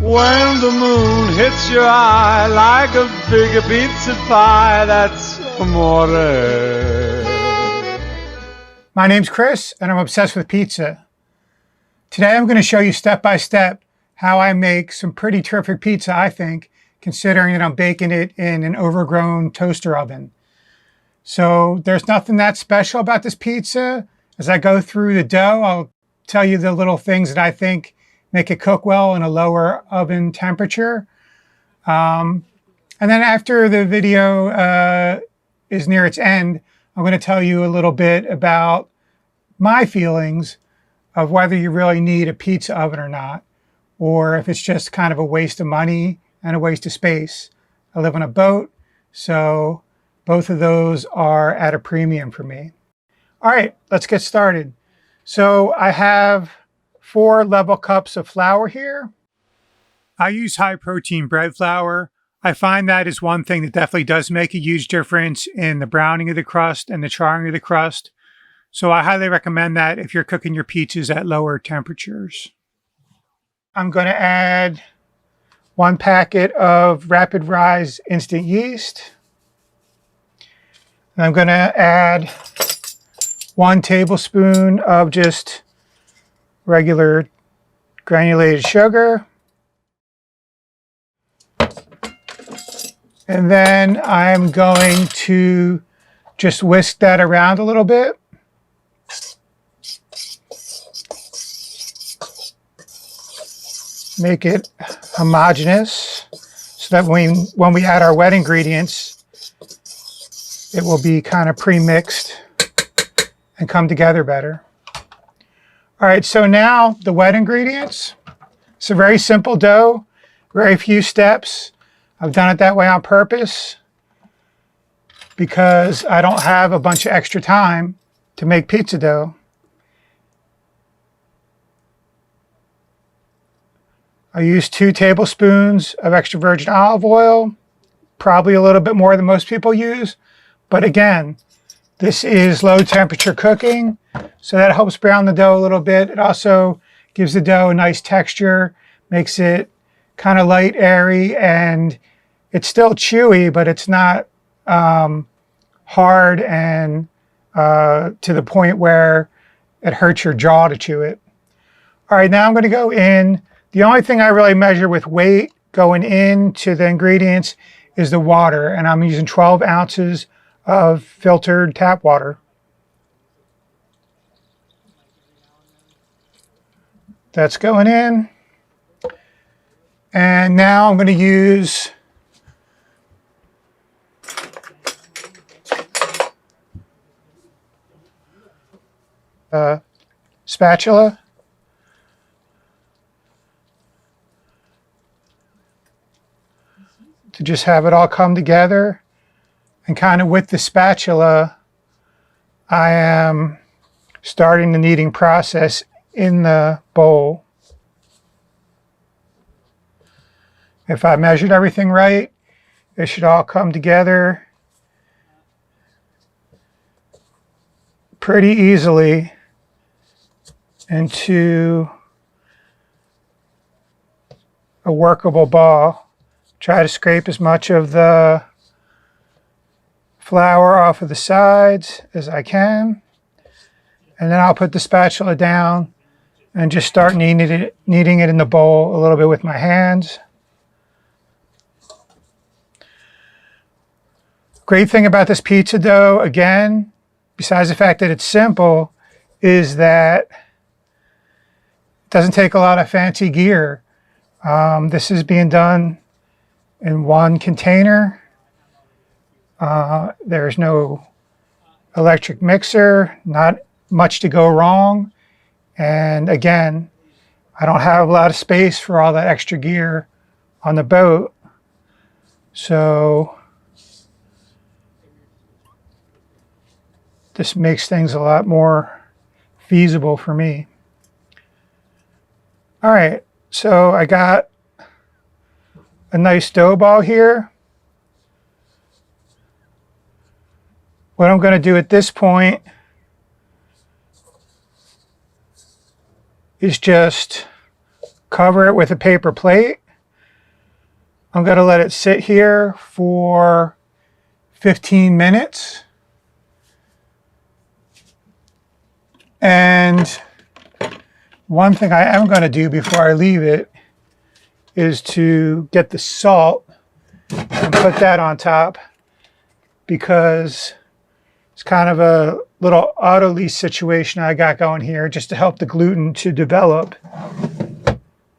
When the moon hits your eye like a big pizza pie, that's amore. My name's Chris, and I'm obsessed with pizza. Today I'm going to show you step by step how I make some pretty terrific pizza, I think, considering that I'm baking it in an overgrown toaster oven. So there's nothing that special about this pizza. As I go through the dough, I'll tell you the little things that I think make it cook well in a lower oven temperature. And then after the video is near its end, I'm going to tell you a little bit about my feelings of whether you really need a pizza oven or not, or if it's just kind of a waste of money and a waste of space. I live on a boat, so both of those are at a premium for me. All right, let's get started. So I have 4 level cups of flour here. I use high protein bread flour. I find that is one thing that definitely does make a huge difference in the browning of the crust and the charring of the crust. So I highly recommend that if you're cooking your pizzas at lower temperatures. I'm going to add 1 packet of Rapid Rise instant yeast. And I'm going to add 1 tablespoon of just regular granulated sugar. And then I'm going to just whisk that around a little bit. Make it homogeneous so that when we add our wet ingredients, it will be kind of pre-mixed and come together better. All right, so now the wet ingredients. It's a very simple dough, very few steps. I've done it that way on purpose because I don't have a bunch of extra time to make pizza dough. I use 2 tablespoons of extra virgin olive oil, probably a little bit more than most people use. But again, this is low temperature cooking, so that helps brown the dough a little bit. It also gives the dough a nice texture, makes it kind of light, airy, and it's still chewy, but it's not hard and to the point where it hurts your jaw to chew it. All right, now I'm going to go in. The only thing I really measure with weight going into the ingredients is the water, and I'm using 12 ounces of filtered tap water. That's going in. And now I'm going to use a spatula. To just have it all come together. And kind of with the spatula, I am starting the kneading process in the bowl. If I measured everything right, it should all come together pretty easily into a workable ball. Try to scrape as much of the flour off of the sides as I can. And then I'll put the spatula down and just start kneading it in the bowl a little bit with my hands. Great thing about this pizza dough, again, besides the fact that it's simple, is that it doesn't take a lot of fancy gear. This is being done in 1 container. There's no electric mixer, not much to go wrong. And again, I don't have a lot of space for all that extra gear on the boat. So this makes things a lot more feasible for me. All right, so I got a nice dough ball here. What I'm going to do at this point is just cover it with a paper plate I'm going to let it sit here for 15 minutes. And one thing I am going to do before I leave it is to get the salt and put that on top, because it's kind of a little auto-lease situation I got going here just to help the gluten to develop.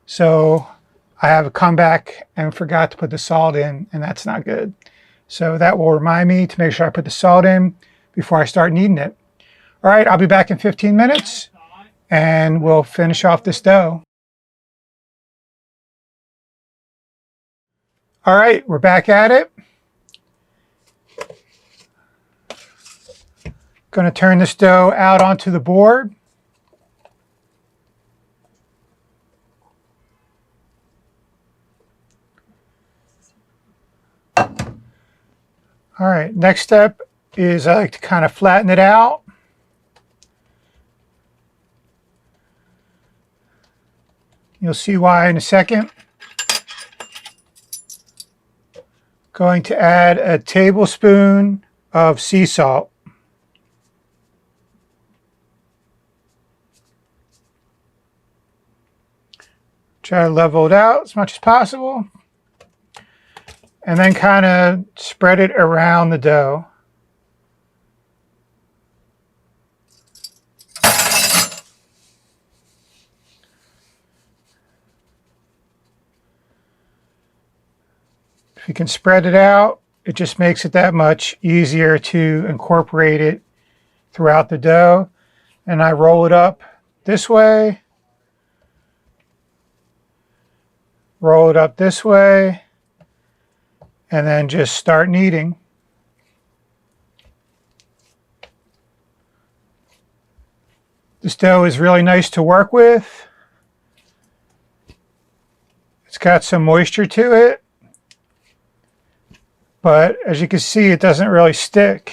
So I have come back and forgot to put the salt in, and that's not good. So that will remind me to make sure I put the salt in before I start kneading it. All right, I'll be back in 15 minutes and we'll finish off this dough. All right, we're back at it. Going to turn this dough out onto the board. All right, next step is I like to kind of flatten it out. You'll see why in a second. Going to add a tablespoon of sea salt. Try to level it out as much as possible. And then kind of spread it around the dough. If you can spread it out, it just makes it that much easier to incorporate it throughout the dough. And I roll it up this way, roll it up this way, and then just start kneading. This dough is really nice to work with. It's got some moisture to it, but as you can see, it doesn't really stick.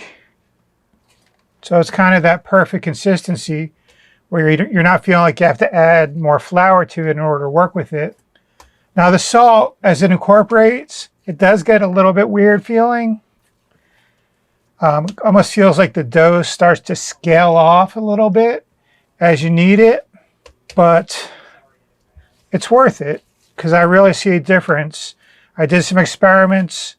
So it's kind of that perfect consistency where you're not feeling like you have to add more flour to it in order to work with it. Now the salt, as it incorporates, it does get a little bit weird feeling. Almost feels like the dough starts to scale off a little bit as you knead it, but it's worth it because I really see a difference. I did some experiments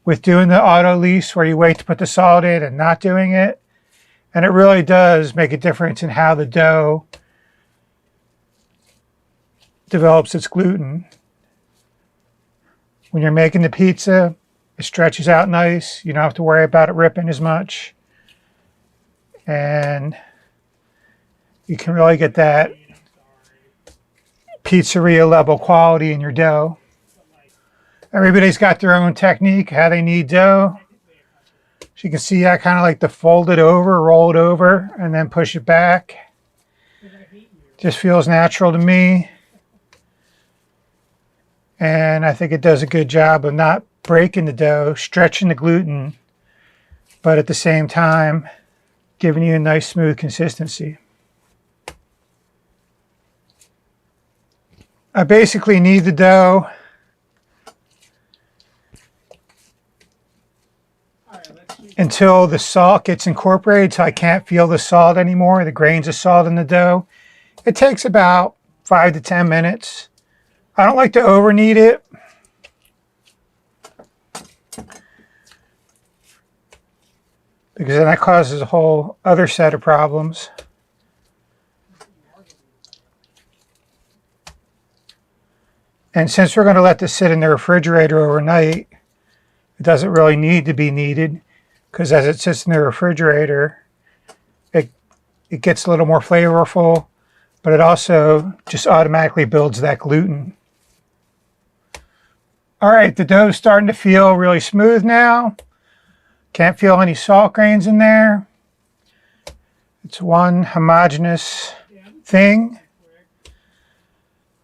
with doing the auto lease where you wait to put the salt in and not doing it, and it really does make a difference in how the dough develops its gluten. When you're making the pizza, it stretches out nice. You don't have to worry about it ripping as much. And you can really get that pizzeria level quality in your dough. Everybody's got their own technique, how they knead dough. So you can see I kind of like to fold it over, roll it over, and then push it back. Just feels natural to me. And I think it does a good job of not breaking the dough, stretching the gluten, but at the same time, giving you a nice smooth consistency. I basically knead the dough until the salt gets incorporated, so I can't feel the salt anymore, the grains of salt in the dough. It takes about 5 to 10 minutes. I don't like to over knead it. Because then that causes a whole other set of problems. And since we're going to let this sit in the refrigerator overnight, it doesn't really need to be kneaded, because as it sits in the refrigerator, it gets a little more flavorful, but it also just automatically builds that gluten. All right, the dough's starting to feel really smooth now. Can't feel any salt grains in there. It's one homogeneous thing.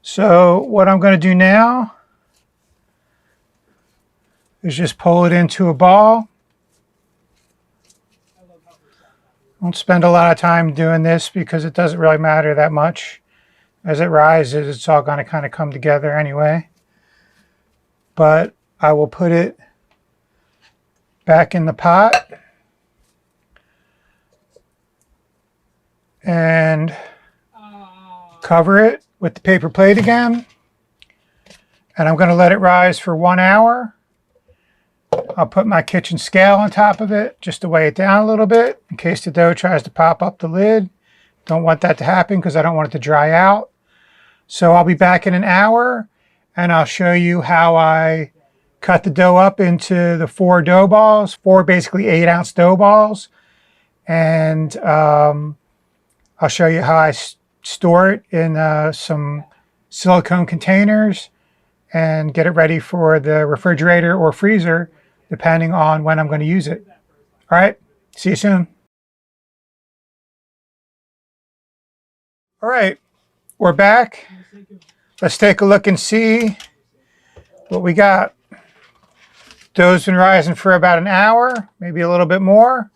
So what I'm going to do now is just pull it into a ball. Won't spend a lot of time doing this because it doesn't really matter that much. As it rises, it's all going to kind of come together anyway. but I will put it back in the pot and cover it with the paper plate again. And I'm going to let it rise for 1 hour. I'll put my kitchen scale on top of it just to weigh it down a little bit in case the dough tries to pop up the lid. Don't want that to happen because I don't want it to dry out. So I'll be back in an hour and I'll show you how I cut the dough up into the 4 dough balls, 4 basically 8-ounce dough balls. And I'll show you how I store it in some silicone containers and get it ready for the refrigerator or freezer, depending on when I'm going to use it. All right, see you soon. All right, we're back. Let's take a look and see what we got. Dough's been rising for about an hour, maybe a little bit more.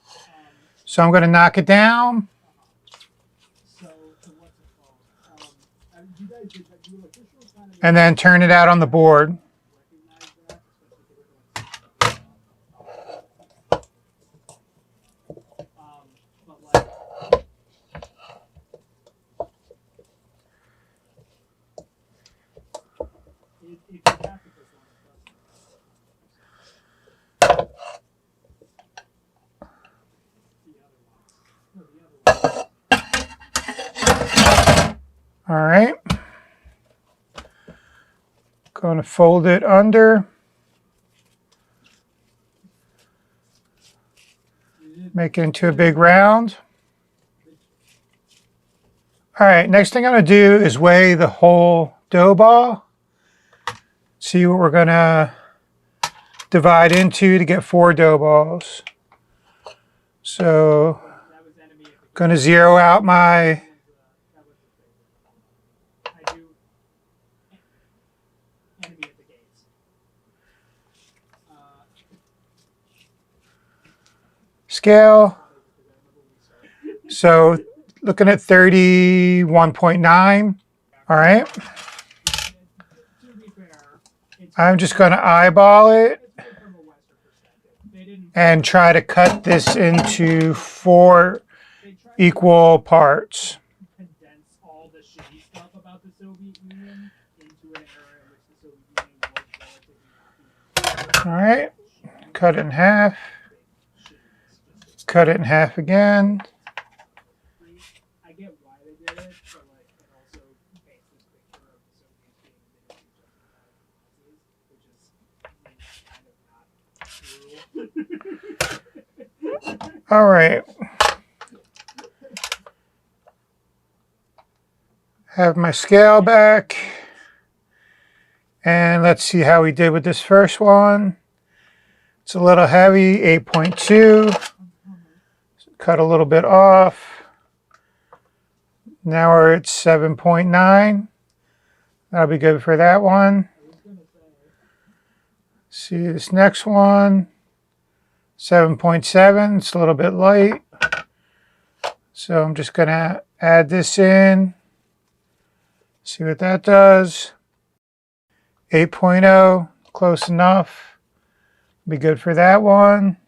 So I'm going to knock it down. And then turn it out on the board. All right. Going to fold it under. Make it into a big round. All right, next thing I'm going to do is weigh the whole dough ball. See what we're going to divide into to get 4 dough balls. So, going to zero out my scale. So looking at 31.9. All right. I'm just going to eyeball it and try to cut this into 4 equal parts. All right. Cut it in half. Cut it in half again. All right. Have my scale back. And let's see how we did with this first one. It's a little heavy, 8.2. Cut a little bit off. Now we're at 7.9. That'll be good for that one. See this next one. 7.7. It's a little bit light. So I'm just going to add this in. See what that does. 8.0. Close enough. Be good for that one.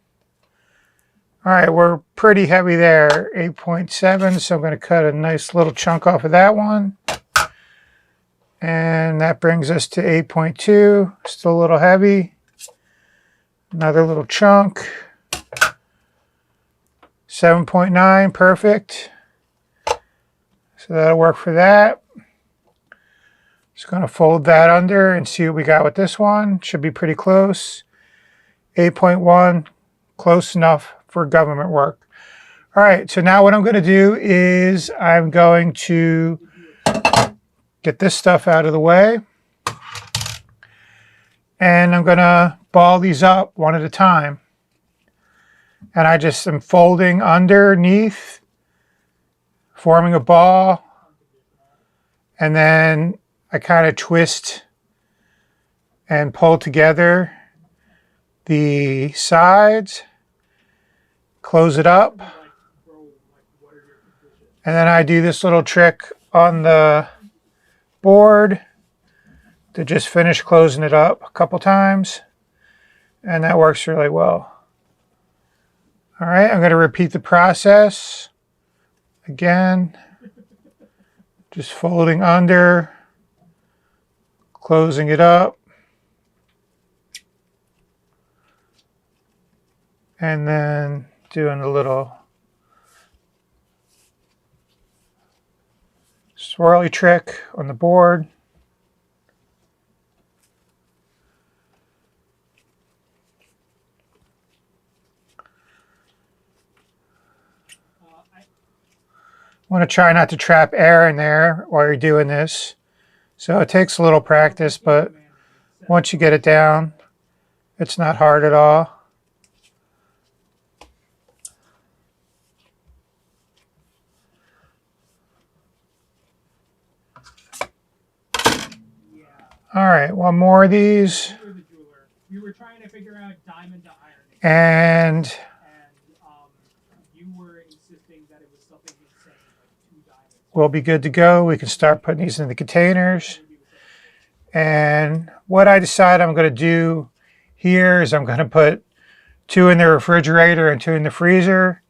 All right, we're pretty heavy there, 8.7, so I'm going to cut a nice little chunk off of that one. And that brings us to 8.2, still a little heavy. Another little chunk. 7.9, perfect. So that'll work for that. Just going to fold that under and see what we got with this one. Should be pretty close. 8.1, close enough for government work. All right, so now what I'm going to do is I'm going to get this stuff out of the way. And I'm going to ball these up one at a time. And I just am folding underneath, forming a ball. And then I kind of twist and pull together the sides. Close it up, and then I do this little trick on the board to just finish closing it up a couple times, and that works really well. All right, I'm going to repeat the process again. Just folding under, closing it up, and then doing a little swirly trick on the board. Want to try not to trap air in there while you're doing this. So it takes a little practice, but once you get it down, it's not hard at all. All right, one more of these. We were trying to figure out diamond to iron. And you were insisting that it was something insane, like 2 diamonds. We'll be good to go. We can start putting these in the containers. And what I decide I'm going to do here is I'm going to put 2 in the refrigerator and 2 in the freezer.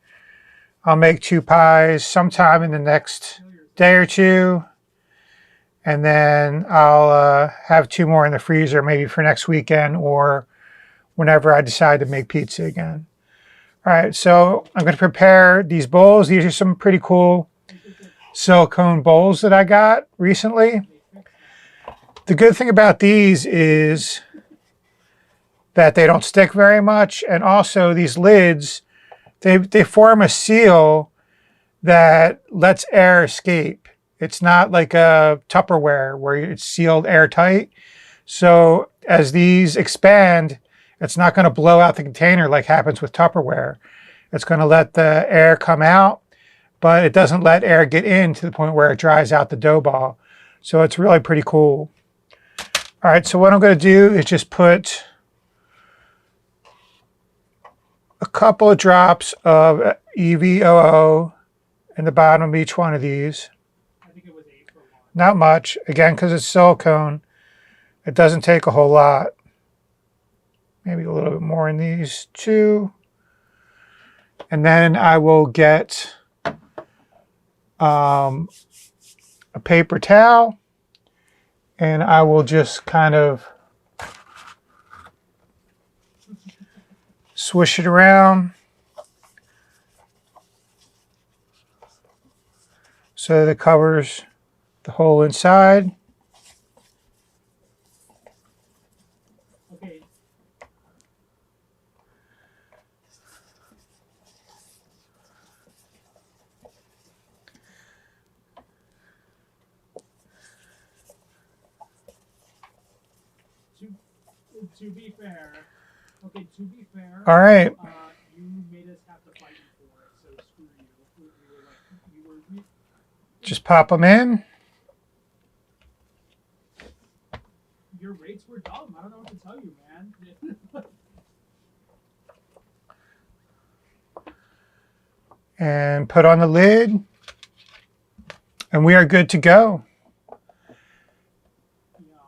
I'll make 2 pies sometime in the next day or 2. And then I'll have 2 more in the freezer, maybe for next weekend or whenever I decide to make pizza again. All right, so I'm going to prepare these bowls. These are some pretty cool silicone bowls that I got recently. The good thing about these is that they don't stick very much, and also these lids, they form a seal that lets air escape. It's not like a Tupperware where it's sealed airtight. So as these expand, it's not going to blow out the container like happens with Tupperware. It's going to let the air come out, but it doesn't let air get in to the point where it dries out the dough ball. So it's really pretty cool. All right, so what I'm going to do is just put a couple of drops of EVOO in the bottom of each one of these. I think it was 8 for 1. Not much, again, because it's silicone. It doesn't take a whole lot. Maybe a little bit more in these 2. And then I will get a paper towel, and I will just kind of swish it around so that it covers the whole inside. Okay. To be fair, All right. You made us have to fight you for it, so screw you. Just pop them in. Your rates were dumb. I don't know what to tell you, man. And put on the lid. And we are good to go.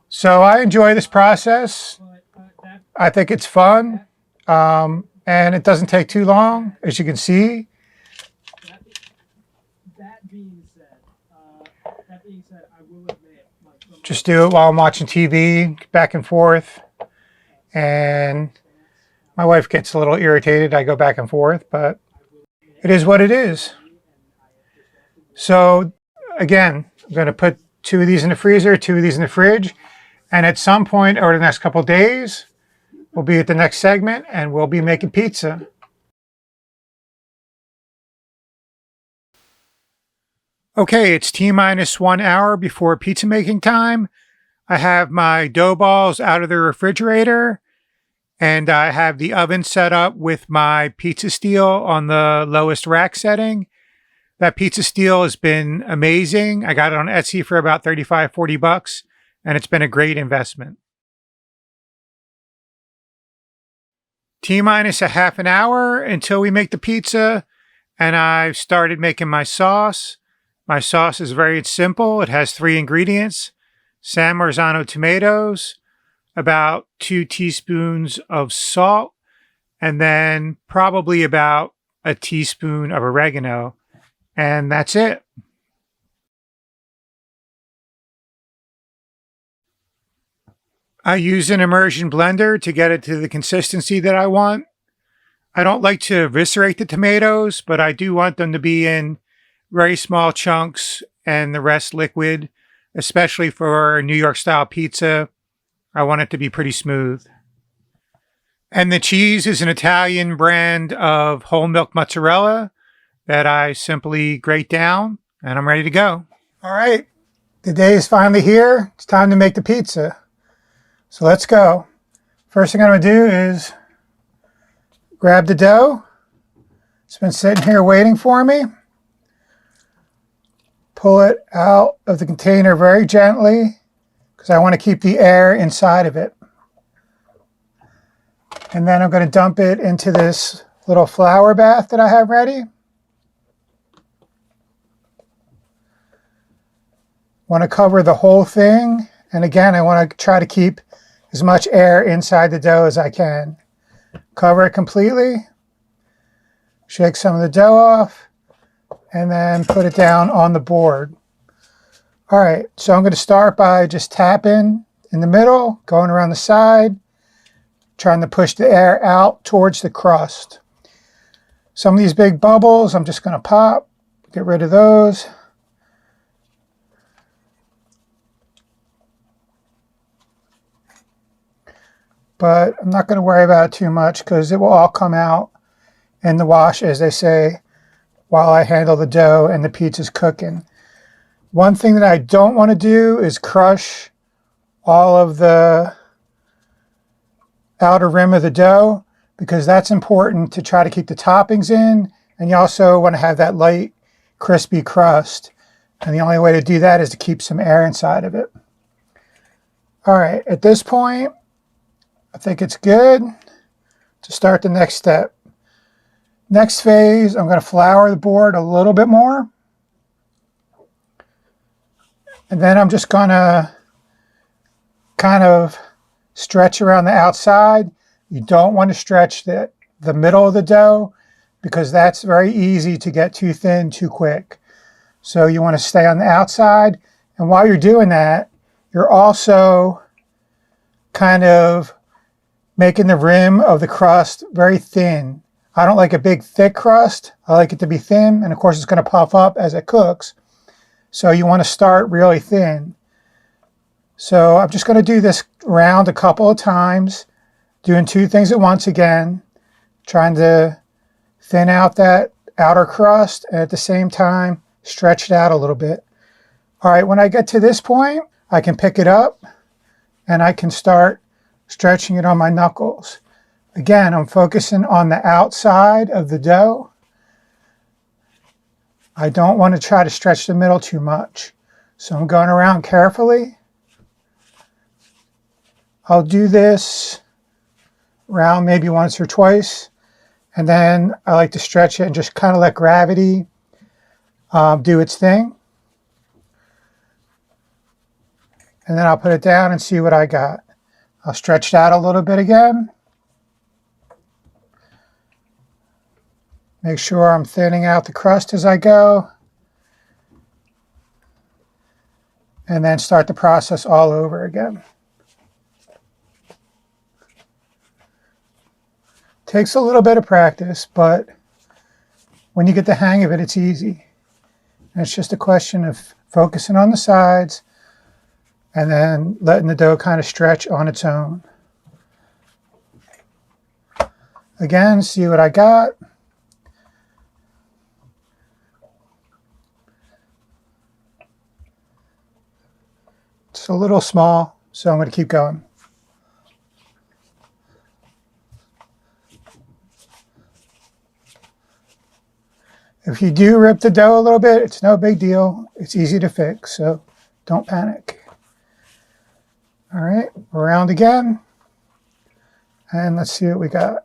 So I enjoy this process. I think it's fun. And it doesn't take too long, as you can see. That being said, I will admit, Just do it while I'm watching TV, back and forth. And my wife gets a little irritated. I go back and forth, but it is what it is. So again, I'm going to put 2 of these in the freezer, 2 of these in the fridge. And at some point over the next couple of days, we'll be at the next segment and we'll be making pizza. Okay, it's T-minus 1 hour before pizza making time. I have my dough balls out of the refrigerator, and I have the oven set up with my pizza steel on the lowest rack setting. That pizza steel has been amazing. I got it on Etsy for about 35, 40 bucks, and it's been a great investment. T-minus a half an hour until we make the pizza, and I've started making my sauce. My sauce is very simple. It has 3 ingredients: San Marzano tomatoes, about 2 teaspoons of salt, and then probably about a teaspoon of oregano. And that's it. I use an immersion blender to get it to the consistency that I want. I don't like to eviscerate the tomatoes, but I do want them to be in very small chunks and the rest liquid, especially for New York style pizza. I want it to be pretty smooth. And the cheese is an Italian brand of whole milk mozzarella that I simply grate down, and I'm ready to go. All right, the day is finally here. It's time to make the pizza. So let's go. First thing I'm going to do is grab the dough. It's been sitting here waiting for me. Pull it out of the container very gently because I want to keep the air inside of it. And then I'm going to dump it into this little flour bath that I have ready. Want to cover the whole thing. And again, I want to try to keep as much air inside the dough as I can. Cover it completely. Shake some of the dough off. And then put it down on the board. All right, so I'm going to start by just tapping in the middle, going around the side, trying to push the air out towards the crust. Some of these big bubbles, I'm just going to pop, get rid of those. But I'm not going to worry about it too much because it will all come out in the wash, as they say, while I handle the dough and the pizza's cooking. One thing that I don't want to do is crush all of the outer rim of the dough because that's important to try to keep the toppings in, and you also want to have that light, crispy crust. And the only way to do that is to keep some air inside of it. All right, at this point, I think it's good to start the next step. Next phase, I'm going to flour the board a little bit more. And then I'm just going to kind of stretch around the outside. You don't want to stretch the middle of the dough because that's very easy to get too thin too quick. So you want to stay on the outside. And while you're doing that, you're also kind of making the rim of the crust very thin. I don't like a big thick crust. I like it to be thin, and of course it's going to puff up as it cooks. So you want to start really thin. So I'm just going to do this round a couple of times, doing two things at once again, trying to thin out that outer crust and at the same time stretch it out a little bit. All right, when I get to this point, I can pick it up and I can start stretching it on my knuckles. Again, I'm focusing on the outside of the dough. I don't want to try to stretch the middle too much. So I'm going around carefully. I'll do this around maybe once or twice. And then I like to stretch it and just kind of let gravity do its thing. And then I'll put it down and see what I got. I'll stretch it out a little bit again. Make sure I'm thinning out the crust as I go. And then start the process all over again. Takes a little bit of practice, but when you get the hang of it, it's easy. And it's just a question of focusing on the sides and then letting the dough kind of stretch on its own. Again, see what I got. It's a little small, so I'm going to keep going. If you do rip the dough a little bit, it's no big deal. It's easy to fix, so don't panic. All right, around again. And let's see what we got.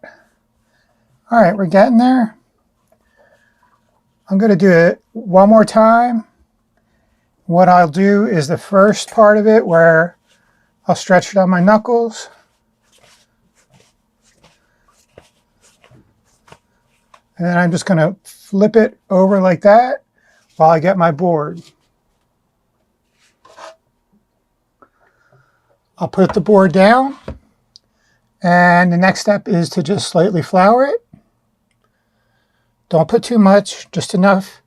All right, we're getting there. I'm going to do it one more time. What I'll do is the first part of it where I'll stretch it on my knuckles. And then I'm just going to flip it over like that while I get my board. I'll put the board down, and the next step is to just slightly flour it. Don't put too much, just enough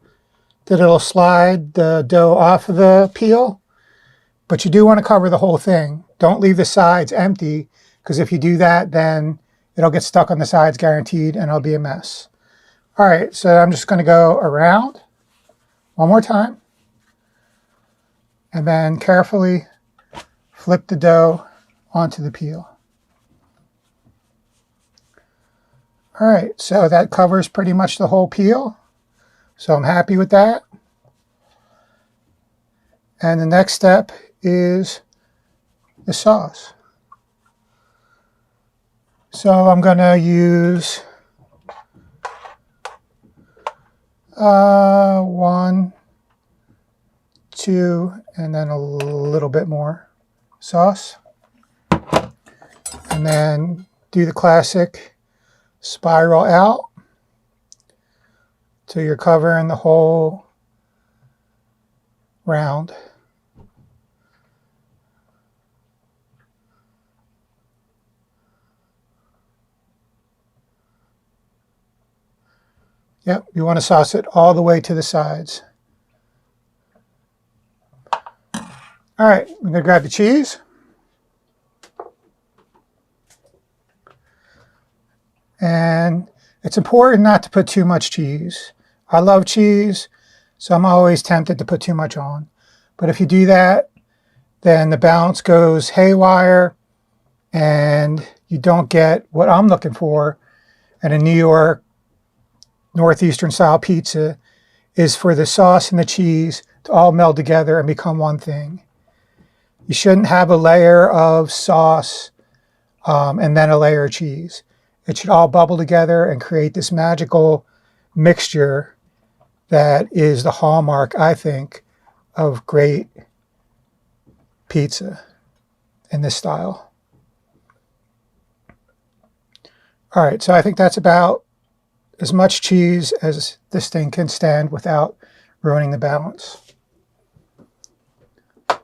that it'll slide the dough off of the peel, but you do want to cover the whole thing. Don't leave the sides empty, because if you do that, then it'll get stuck on the sides guaranteed, and it'll be a mess. All right, so I'm just going to go around one more time, and then carefully flip the dough onto the peel. All right, so that covers pretty much the whole peel. So I'm happy with that. And the next step is the sauce. So I'm going to use 1, 2, and then a little bit more sauce. And then do the classic spiral out till you're covering the whole round. Yep, you want to sauce it all the way to the sides. All right, I'm going to grab the cheese. And it's important not to put too much cheese. I love cheese, so I'm always tempted to put too much on. But if you do that, then the balance goes haywire and you don't get what I'm looking for in a New York Northeastern style pizza, is for the sauce and the cheese to all meld together and become one thing. You shouldn't have a layer of sauce and then a layer of cheese. It should all bubble together and create this magical mixture that is the hallmark, I think, of great pizza in this style. All right, so I think that's about as much cheese as this thing can stand without ruining the balance. All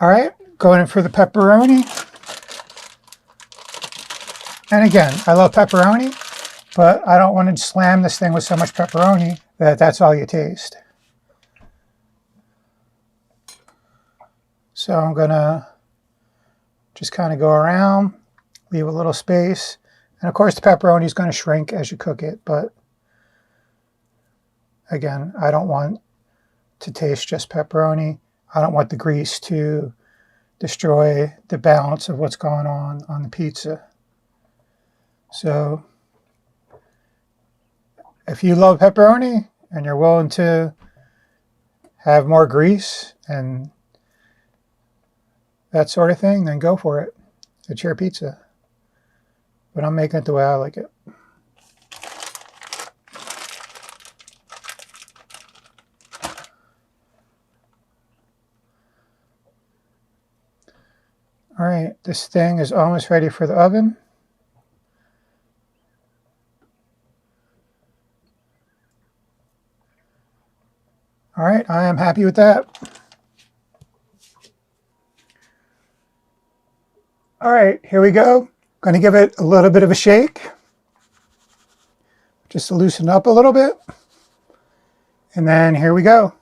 right, going in for the pepperoni. And again, I love pepperoni, but I don't want to slam this thing with so much pepperoni that that's all you taste. So I'm gonna just kind of go around, leave a little space. And of course the pepperoni is going to shrink as you cook it, but again, I don't want to taste just pepperoni. I don't want the grease to destroy the balance of what's going on the pizza. So if you love pepperoni and you're willing to have more grease and that sort of thing, then go for it. It's your pizza. But I'm making it the way I like it. All right, this thing is almost ready for the oven. All right, I am happy with that. All right, here we go. Going to give it a little bit of a shake, just to loosen up a little bit. And then here we go.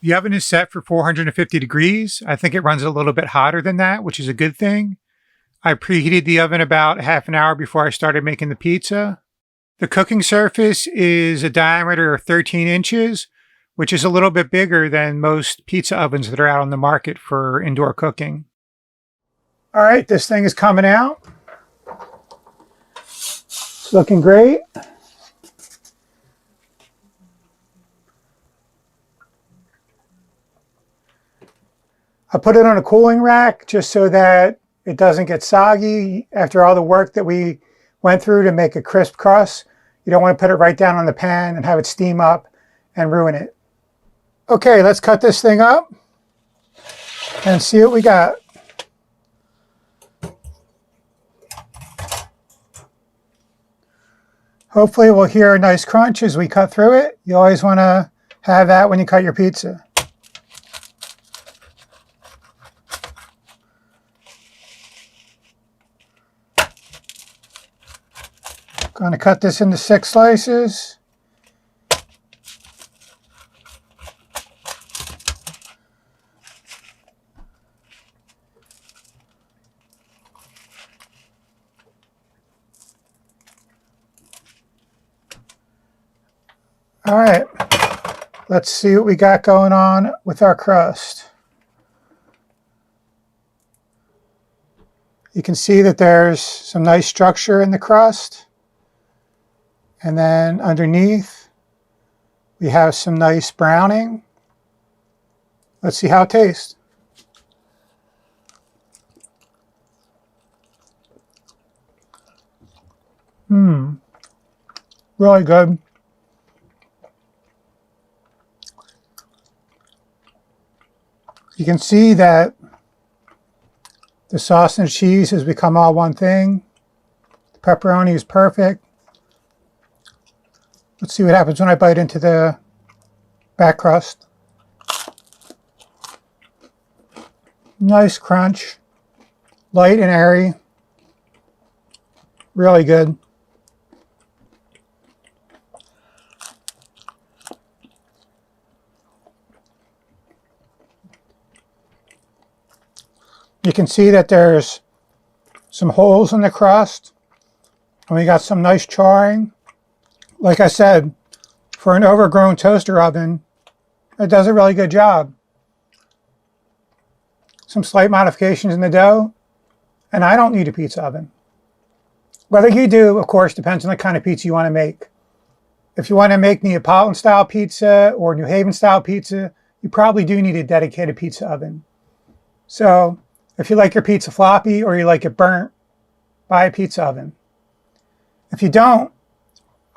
The oven is set for 450 degrees. I think it runs a little bit hotter than that, which is a good thing. I preheated the oven about half an hour before I started making the pizza. The cooking surface is a diameter of 13 inches, which is a little bit bigger than most pizza ovens that are out on the market for indoor cooking. All right, this thing is coming out. It's looking great. I put it on a cooling rack just so that it doesn't get soggy after all the work that we went through to make a crisp crust. You don't want to put it right down on the pan and have it steam up and ruin it. Okay, let's cut this thing up and see what we got. Hopefully we'll hear a nice crunch as we cut through it. You always want to have that when you cut your pizza. Going to cut this into 6 slices. All right, let's see what we got going on with our crust. You can see that there's some nice structure in the crust. And then underneath, we have some nice browning. Let's see how it tastes. Really good. You can see that the sauce and cheese has become all one thing. The pepperoni is perfect. Let's see what happens when I bite into the back crust. Nice crunch, light and airy, really good. You can see that there's some holes in the crust, and we got some nice charring. Like I said, for an overgrown toaster oven, it does a really good job. Some slight modifications in the dough, and I don't need a pizza oven. Whether you do, of course, depends on the kind of pizza you want to make. If you want to make Neapolitan style pizza or New Haven style pizza, you probably do need a dedicated pizza oven. So if you like your pizza floppy or you like it burnt, buy a pizza oven. If you don't,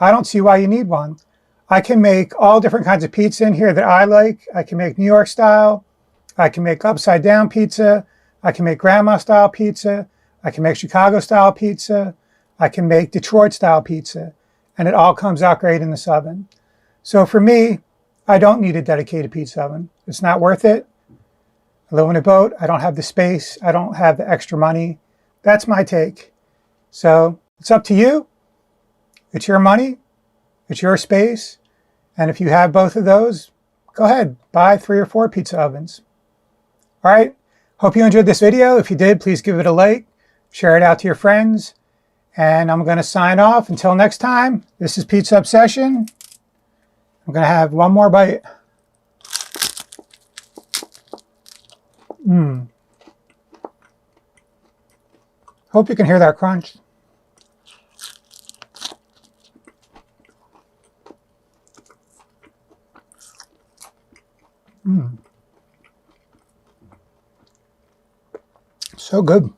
I don't see why you need one. I can make all different kinds of pizza in here that I like. I can make New York style. I can make upside down pizza. I can make grandma style pizza. I can make Chicago style pizza. I can make Detroit style pizza. And it all comes out great in this oven. So for me, I don't need a dedicated pizza oven. It's not worth it. I live on a boat. I don't have the space. I don't have the extra money. That's my take. So it's up to you. It's your money, it's your space, and if you have both of those, go ahead, buy 3 or 4 pizza ovens. All right, hope you enjoyed this video. If you did, please give it a like, share it out to your friends, and I'm going to sign off. Until next time, this is Pizza Obsession. I'm going to have one more bite. Hope you can hear that crunch. So good.